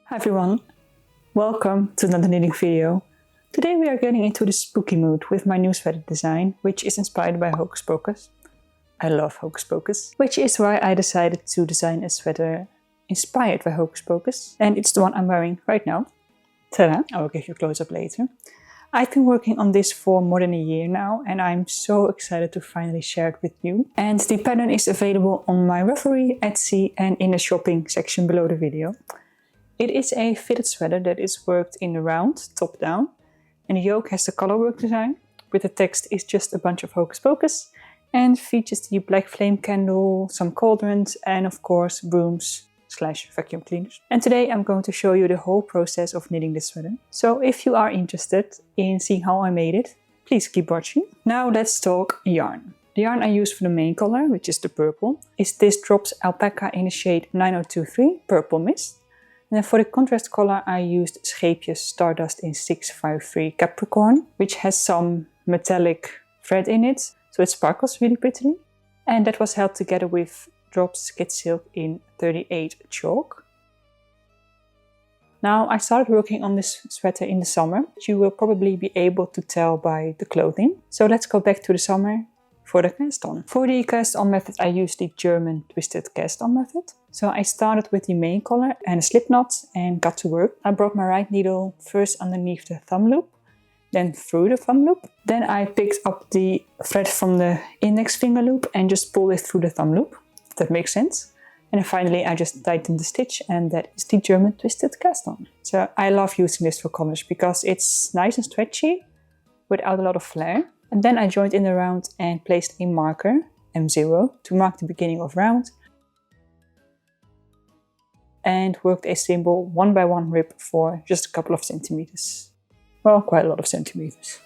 Hi everyone, welcome to another knitting video. Today we are getting into the spooky mood with my new sweater design, which is inspired by Hocus Pocus. I love Hocus Pocus, which is why I decided to design a sweater inspired by Hocus Pocus, and it's the one I'm wearing right now. Ta-da! I will give you a close-up later. I've been working on this for more than a year now, and I'm so excited to finally share it with you. And the pattern is available on my Ravelry, Etsy, and in the shopping section below the video. It is a fitted sweater that is worked in a round, top down, and the yoke has the colourwork design, with the text is just a bunch of Hocus Pocus, and features the black flame candle, some cauldrons, and of course brooms/vacuum cleaners. And today I'm going to show you the whole process of knitting this sweater. So if you are interested in seeing how I made it, please keep watching. Now let's talk yarn. The yarn I use for the main color, which is the purple, is this Drops Alpaca in the shade 9023 Purple Mist. And then for the contrast color I used Scheepjes Stardust in 653 Capricorn, which has some metallic thread in it, so it sparkles really prettily. And that was held together with Drops Kid Silk in 38 Chalk. Now I started working on this sweater in the summer, which you will probably be able to tell by the clothing. So let's go back to the summer for the cast on. For the cast on method I used the German twisted cast on method. So I started with the main collar and a slip knot and got to work. I brought my right needle first underneath the thumb loop, then through the thumb loop. Then I picked up the thread from the index finger loop and just pulled it through the thumb loop, if that makes sense. And then finally I just tightened the stitch, and that is the German twisted cast on. So I love using this for collars because it's nice and stretchy without a lot of flare. And then I joined in the round and placed a marker, M0, to mark the beginning of round. And worked a simple 1x1 rib for just a couple of centimeters. Well, quite a lot of centimeters.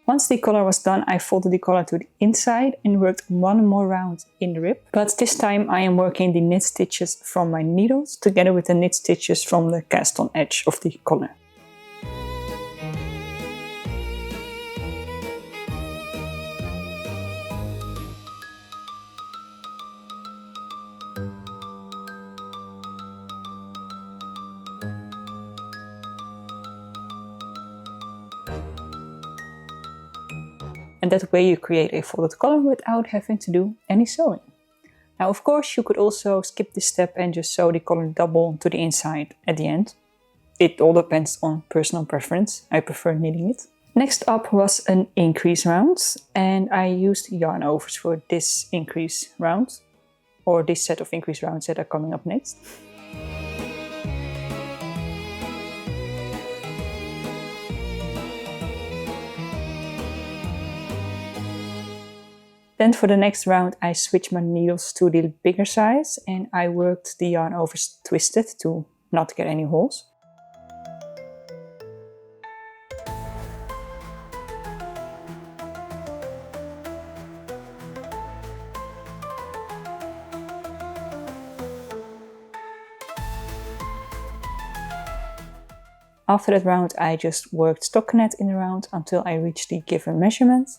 Once the collar was done, I folded the collar to the inside and worked one more round in the rib. But this time I am working the knit stitches from my needles together with the knit stitches from the cast on edge of the collar. And that way you create a folded collar without having to do any sewing. Now of course you could also skip this step and just sew the collar double to the inside at the end. It all depends on personal preference. I prefer knitting it. Next up was an increase round, and I used yarn overs for this increase round, or this set of increase rounds that are coming up next. Then for the next round I switched my needles to the bigger size and I worked the yarn overs twisted to not get any holes. After that round I just worked stockinette in the round until I reached the given measurement.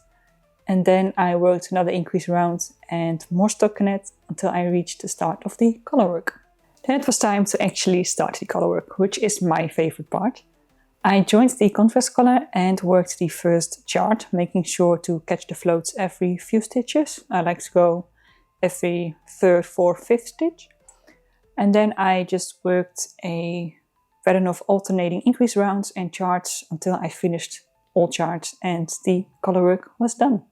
And then I worked another increase round and more stockinette until I reached the start of the colorwork. Then it was time to actually start the colorwork, which is my favorite part. I joined the contrast collar and worked the first chart, making sure to catch the floats every few stitches. I like to go every third, fourth, fifth stitch. And then I just worked a pattern of alternating increase rounds and charts until I finished all charts and the colorwork was done.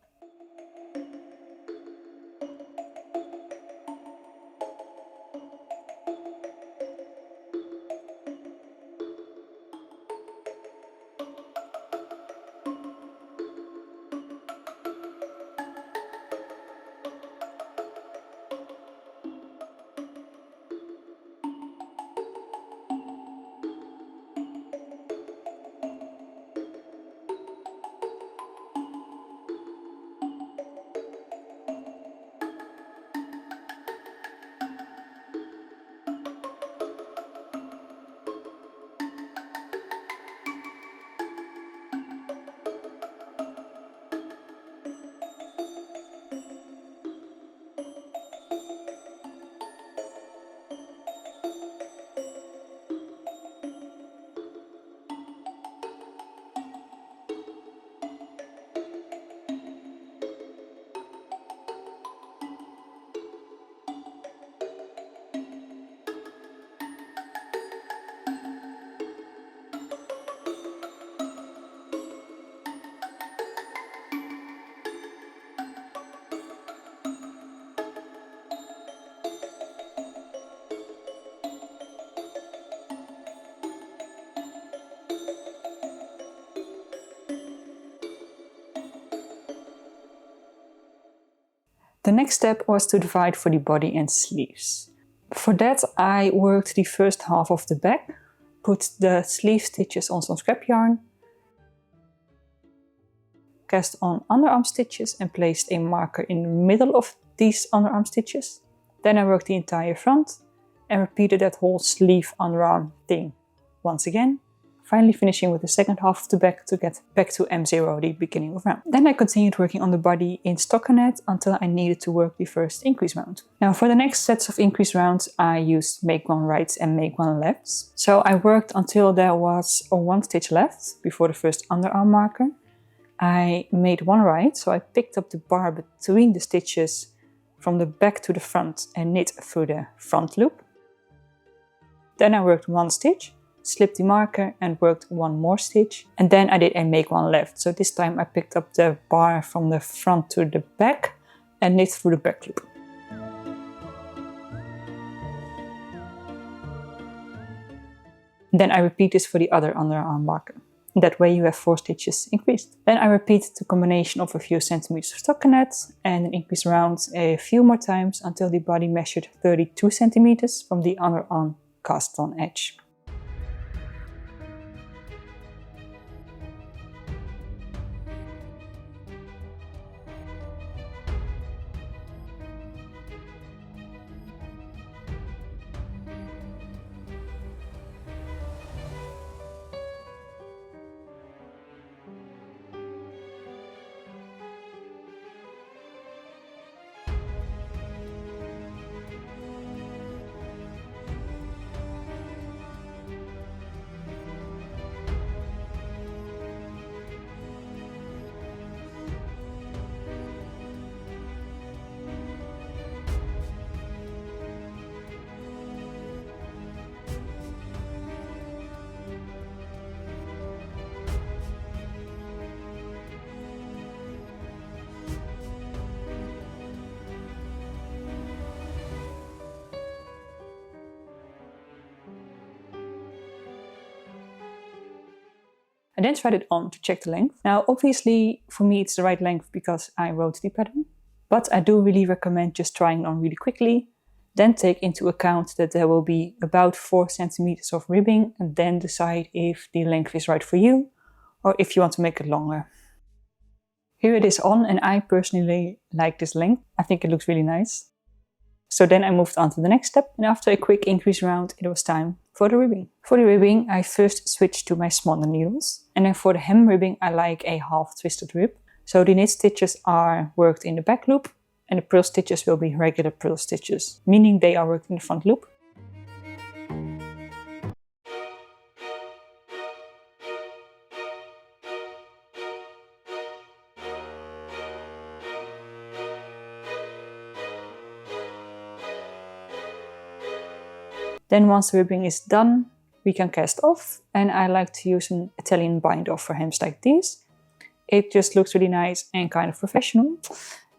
The next step was to divide for the body and sleeves. For that I worked the first half of the back, put the sleeve stitches on some scrap yarn, cast on underarm stitches and placed a marker in the middle of these underarm stitches. Then I worked the entire front and repeated that whole sleeve underarm thing once again, finally finishing with the second half of the back to get back to M0, the beginning of round. Then I continued working on the body in stockinette until I needed to work the first increase round. Now for the next sets of increase rounds I used make one rights and make one lefts. So I worked until there was one stitch left before the first underarm marker. I made one right, so I picked up the bar between the stitches from the back to the front and knit through the front loop. Then I worked one stitch, slipped the marker and worked one more stitch, and then I did a make one left. So this time I picked up the bar from the front to the back and knit through the back loop. Then I repeat this for the other underarm marker. That way you have 4 stitches increased. Then I repeat the combination of a few centimeters of stockinette and an increase round a few more times until the body measured 32 centimeters from the underarm cast on edge. I then tried it on to check the length. Now obviously for me it's the right length because I wrote the pattern, but I do really recommend just trying it on really quickly, then take into account that there will be about 4 centimeters of ribbing and then decide if the length is right for you or if you want to make it longer. Here it is on and I personally like this length. I think it looks really nice. So then I moved on to the next step, and after a quick increase round it was time for the ribbing. For the ribbing I first switched to my smaller needles, and then for the hem ribbing I like a half twisted rib. So the knit stitches are worked in the back loop and the purl stitches will be regular purl stitches, meaning they are worked in the front loop. Then once the ribbing is done, we can cast off, and I like to use an Italian bind off for hems like these. It just looks really nice and kind of professional.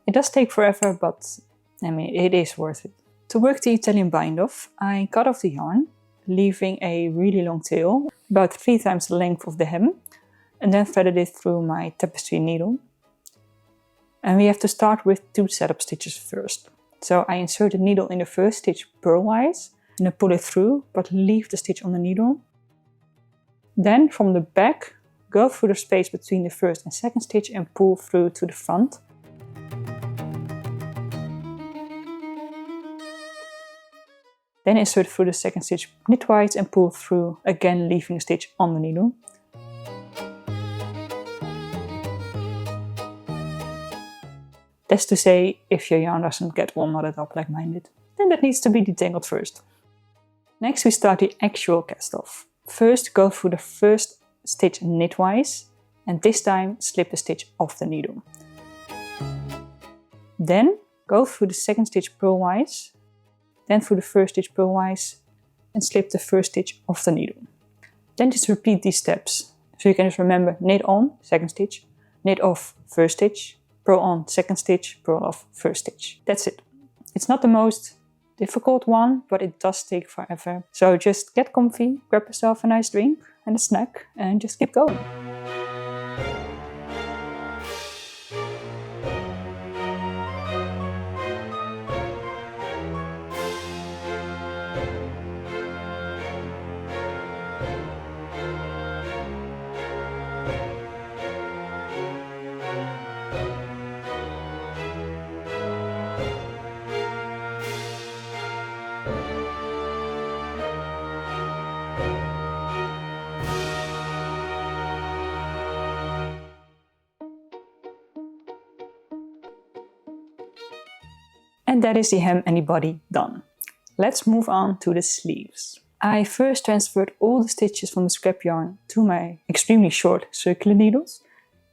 It does take forever, but I mean, it is worth it. To work the Italian bind off, I cut off the yarn, leaving a really long tail, about 3 times the length of the hem, and then threaded it through my tapestry needle. And we have to start with 2 setup stitches first. So I insert the needle in the first stitch purlwise, and I pull it through, but leave the stitch on the needle. Then from the back, go through the space between the first and second stitch and pull through to the front. Then insert through the second stitch knitwise and pull through, again leaving the stitch on the needle. That's to say, if your yarn doesn't get all knotted up like mine did, then that needs to be detangled first. Next we start the actual cast off. First go through the first stitch knitwise and this time slip the stitch off the needle. Then go through the second stitch purlwise, then through the first stitch purlwise and slip the first stitch off the needle. Then just repeat these steps. So you can just remember knit on, second stitch, knit off, first stitch, purl on, second stitch, purl off, first stitch. That's it. It's not the most difficult one, but it does take forever. So just get comfy, grab yourself a nice drink and a snack and just keep going. And that is the hem and the body done. Let's move on to the sleeves. I first transferred all the stitches from the scrap yarn to my extremely short circular needles,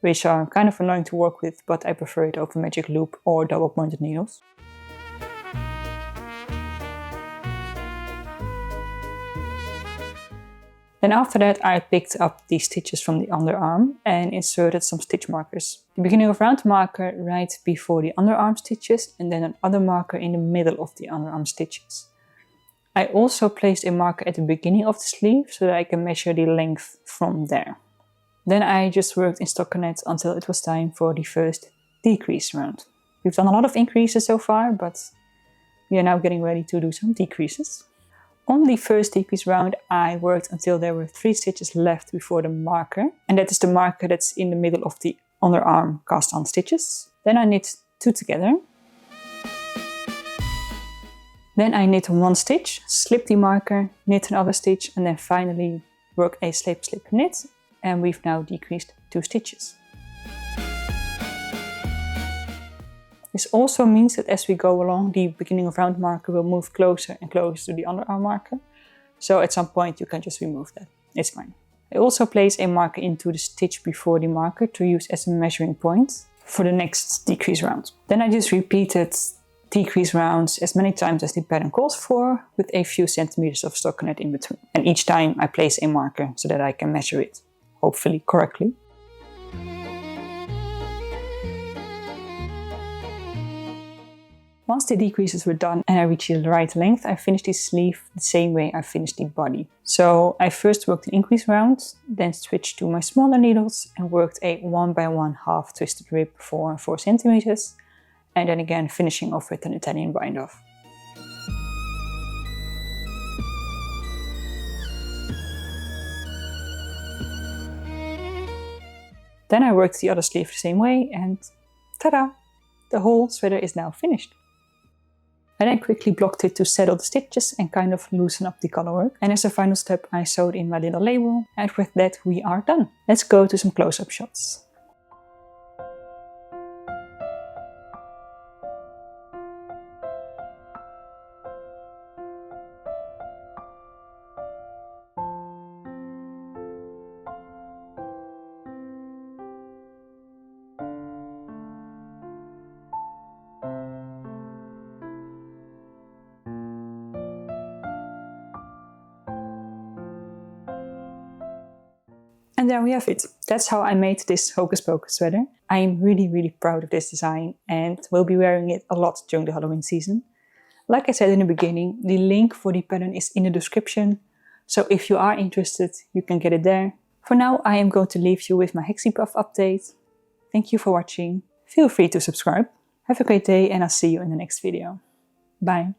which are kind of annoying to work with, but I prefer it over magic loop or double pointed needles. Then after that I picked up the stitches from the underarm and inserted some stitch markers. The beginning of round marker right before the underarm stitches and then another marker in the middle of the underarm stitches. I also placed a marker at the beginning of the sleeve so that I can measure the length from there. Then I just worked in stockinette until it was time for the first decrease round. We've done a lot of increases so far, but we are now getting ready to do some decreases. On the first decrease round, I worked until there were 3 stitches left before the marker. And that is the marker that's in the middle of the underarm cast on stitches. Then I knit 2 together. Then I knit 1 stitch, slip the marker, knit another stitch, and then finally work a slip, slip, knit. And we've now decreased 2 stitches. This also means that as we go along, the beginning of round marker will move closer and closer to the underarm marker. So at some point you can just remove that. It's fine. I also place a marker into the stitch before the marker to use as a measuring point for the next decrease round. Then I just repeated decrease rounds as many times as the pattern calls for, with a few centimeters of stockinette in between. And each time I place a marker so that I can measure it, hopefully correctly. Once the decreases were done and I reached the right length, I finished the sleeve the same way I finished the body. So I first worked an increase round, then switched to my smaller needles and worked a 1x1 half twisted rib for 4 centimeters, and then again finishing off with an Italian bind off. Then I worked the other sleeve the same way and ta-da! The whole sweater is now finished. I then quickly blocked it to settle the stitches and kind of loosen up the colorwork. And as a final step, I sewed in my little label, and with that we are done. Let's go to some close-up shots. And there we have it. That's how I made this Hocus Pocus sweater. I am really proud of this design and will be wearing it a lot during the Halloween season. Like I said in the beginning, the link for the pattern is in the description. So if you are interested, you can get it there. For now, I am going to leave you with my Hexie Puff update. Thank you for watching. Feel free to subscribe. Have a great day and I'll see you in the next video. Bye.